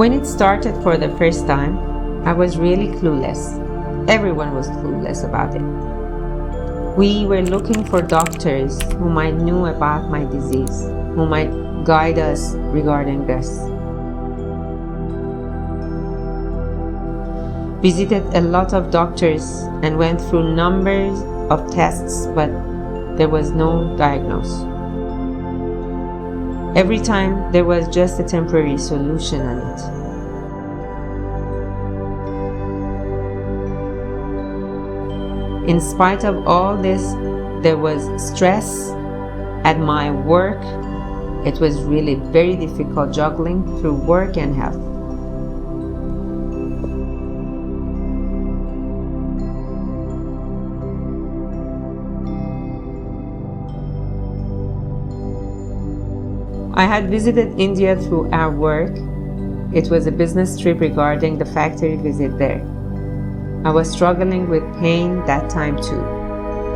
When it started for the first time, I was really clueless. Everyone was clueless about it. We were looking for doctors who might know about my disease, who might guide us regarding this. Visited a lot of doctors and went through numbers of tests, but there was no diagnosis. Every time there was just a temporary solution on it. In spite of all this, there was stress at my work. It was really very difficult juggling through work and health. I had visited India through our work. It was a business trip regarding the factory visit there. I was struggling with pain that time too.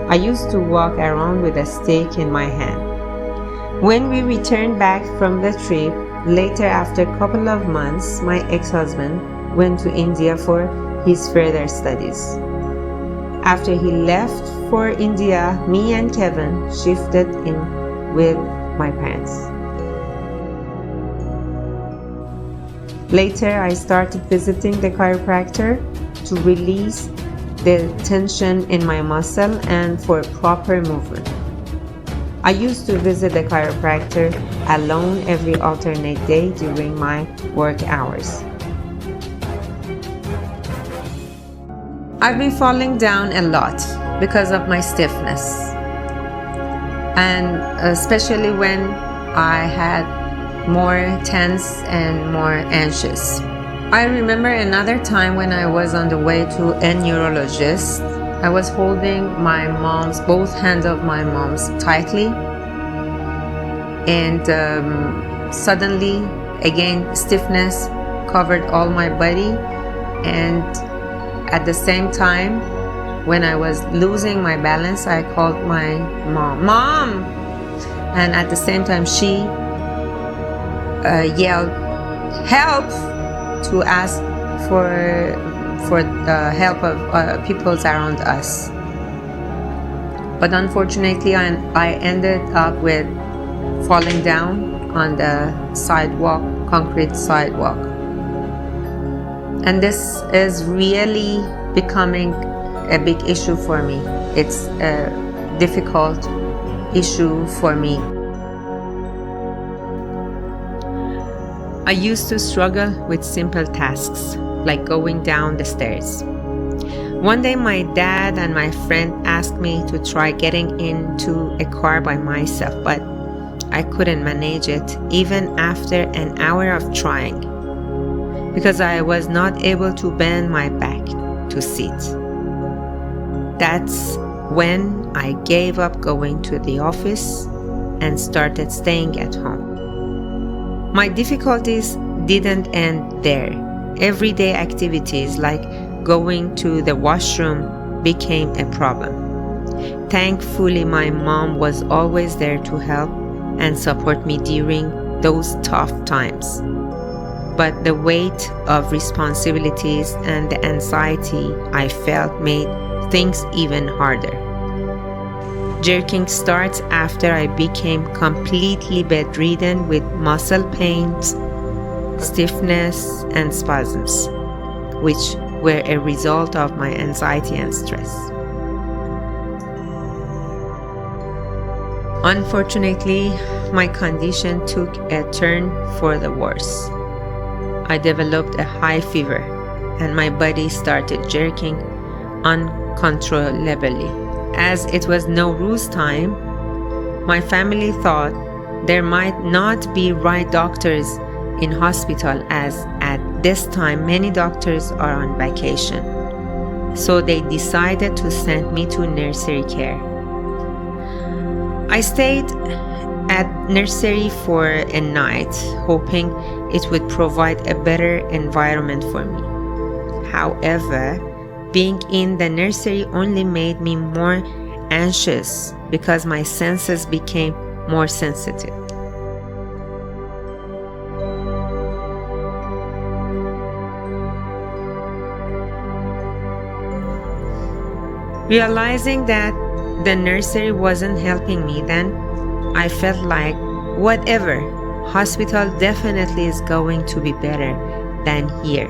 I used to walk around with a stick in my hand. When we returned back from the trip, later after a couple of months, my ex-husband went to India for his further studies. After he left for India, me and Kevin shifted in with my parents. Later, I started visiting the chiropractor to release the tension in my muscle and for proper movement. I used to visit the chiropractor alone every alternate day during my work hours. I've been falling down a lot because of my stiffness, and especially when I had more tense and more anxious. I remember another time when I was on the way to a neurologist. I was holding both hands of my mom's tightly, and suddenly again stiffness covered all my body, and at the same time when I was losing my balance, I called my mom, and at the same time she yelled help to ask for the help of people around us. But unfortunately I ended up with falling down on the concrete sidewalk, and this is really becoming a big issue for me. It's a difficult issue for me. I used to struggle with simple tasks like going down the stairs. One day my dad and my friend asked me to try getting into a car by myself, but I couldn't manage it even after an hour of trying because I was not able to bend my back to sit. That's when I gave up going to the office and started staying at home. My difficulties didn't end there. Everyday activities like going to the washroom became a problem. Thankfully, my mom was always there to help and support me during those tough times. But the weight of responsibilities and the anxiety I felt made things even harder. Jerking starts after I became completely bedridden with muscle pains, stiffness, and spasms, which were a result of my anxiety and stress. Unfortunately, my condition took a turn for the worse. I developed a high fever, and my body started jerking uncontrollably. As it was Nowruz time, my family thought there might not be right doctors in hospital, as at this time many doctors are on vacation. So they decided to send me to nursery care. I stayed at nursery for a night, hoping it would provide a better environment for me. However, being in the nursery only made me more anxious because my senses became more sensitive. Realizing that the nursery wasn't helping me, then I felt like whatever, hospital definitely is going to be better than here,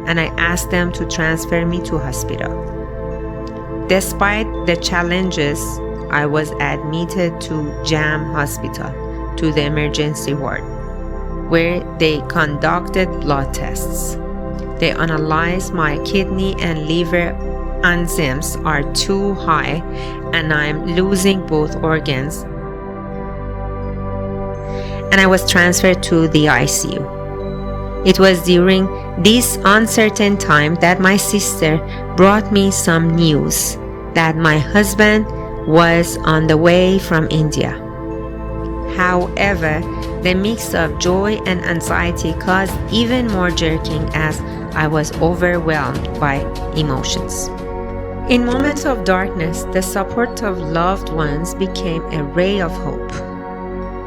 and I asked them to transfer me to hospital. Despite the challenges, I was admitted to JAM Hospital, to the emergency ward, where they conducted blood tests. They analyzed my kidney and liver enzymes are too high and I'm losing both organs, and I was transferred to the ICU. It was during this uncertain time that my sister brought me some news that my husband was on the way from India. However, the mix of joy and anxiety caused even more jerking as I was overwhelmed by emotions. In moments of darkness, the support of loved ones became a ray of hope.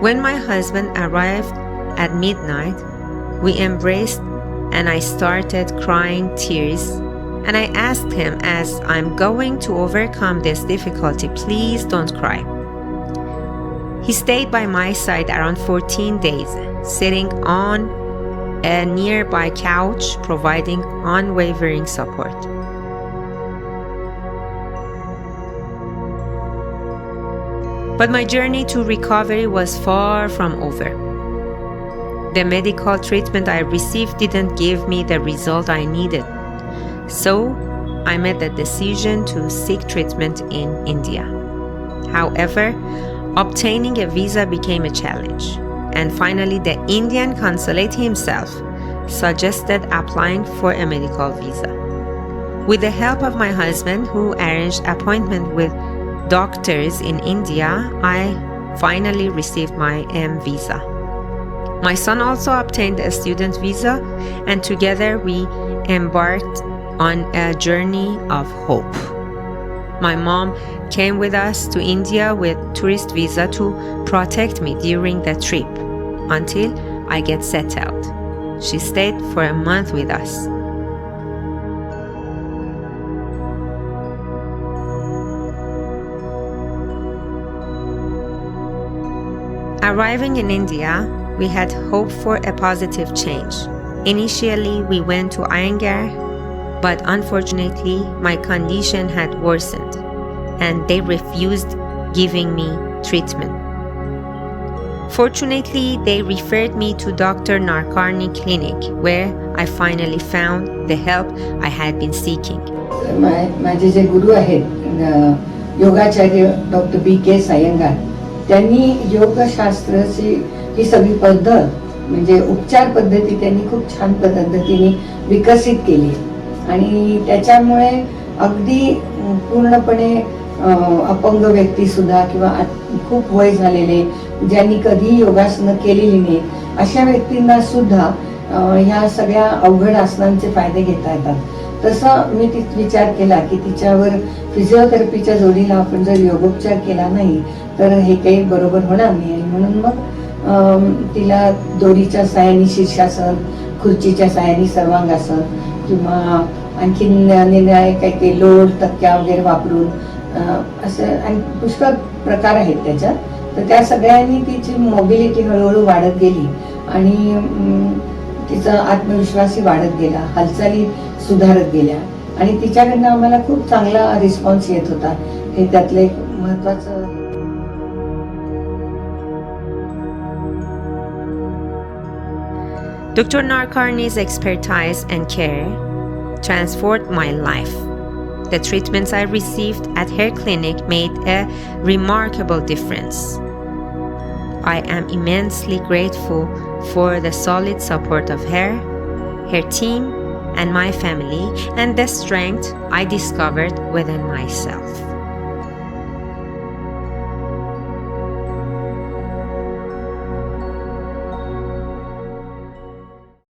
When my husband arrived at midnight, we embraced and I started crying tears, and I asked him, as I'm going to overcome this difficulty, please don't cry. He stayed by my side around 14 days, sitting on a nearby couch, providing unwavering support. But my journey to recovery was far from over. The medical treatment I received didn't give me the result I needed. So I made the decision to seek treatment in India. However, obtaining a visa became a challenge, and finally the Indian consulate himself suggested applying for a medical visa. With the help of my husband, who arranged appointment with doctors in India, I finally received my M visa. My son also obtained a student visa, and together we embarked on a journey of hope. My mom came with us to India with tourist visa to protect me during the trip until I get settled. She stayed for a month with us. Arriving in India, we had hope for a positive change. Initially, we went to Iyengar, but unfortunately, my condition had worsened, and they refused giving me treatment. Fortunately, they referred me to Dr. Narkarni clinic, where I finally found the help I had been seeking. माझे जे गुरु आहेत योगाचार्य doctor B.K. सायंगार, त्यांनी योगशास्त्राची ही सगळी पद्धत म्हणजे उपचार पद्धती त्यांनी खूप छान पद्धतीने विकसित केली आणि त्याच्यामुळे अगदी पूर्णपणे अपंग व्यक्ती सुद्धा किंवा खूप वय झालेले ज्यांनी कधी योगासनं केलेली नाही अशा व्यक्तींना सुद्धा ह्या सगळ्या अवघड आसनांचे फायदे घेता येतात. तसं मी विचार केला की तिच्यावर फिजिओथेरपीच्या जोडीला आपण जर योगोपचार केला नाही तर हे काही बरोबर होणार नाही, आणि म्हणून मग तिला दोरीच्या साहाय्याने शीर्षासन, खुर्चीच्या साहाय्याने सर्वांगासन किंवा आणखीन निर्णय काही ते लोड तक्क्या वगैरे वापरून असं आणि पुष्कळ प्रकार आहेत त्याच्यात. तर त्या सगळ्यांनी तिची मोबिलिटी हळूहळू वाढत गेली आणि तिचा आत्मविश्वासही वाढत गेला, हालचाली सुधारत गेल्या आणि तिच्याकडनं आम्हाला खूप चांगला रिस्पॉन्स येत होता. हे त्यातलं एक महत्त्वाचं. Dr. Narkarni's expertise and care transformed my life. The treatments I received at her clinic made a remarkable difference. I am immensely grateful for the solid support of her team, and my family, and the strength I discovered within myself.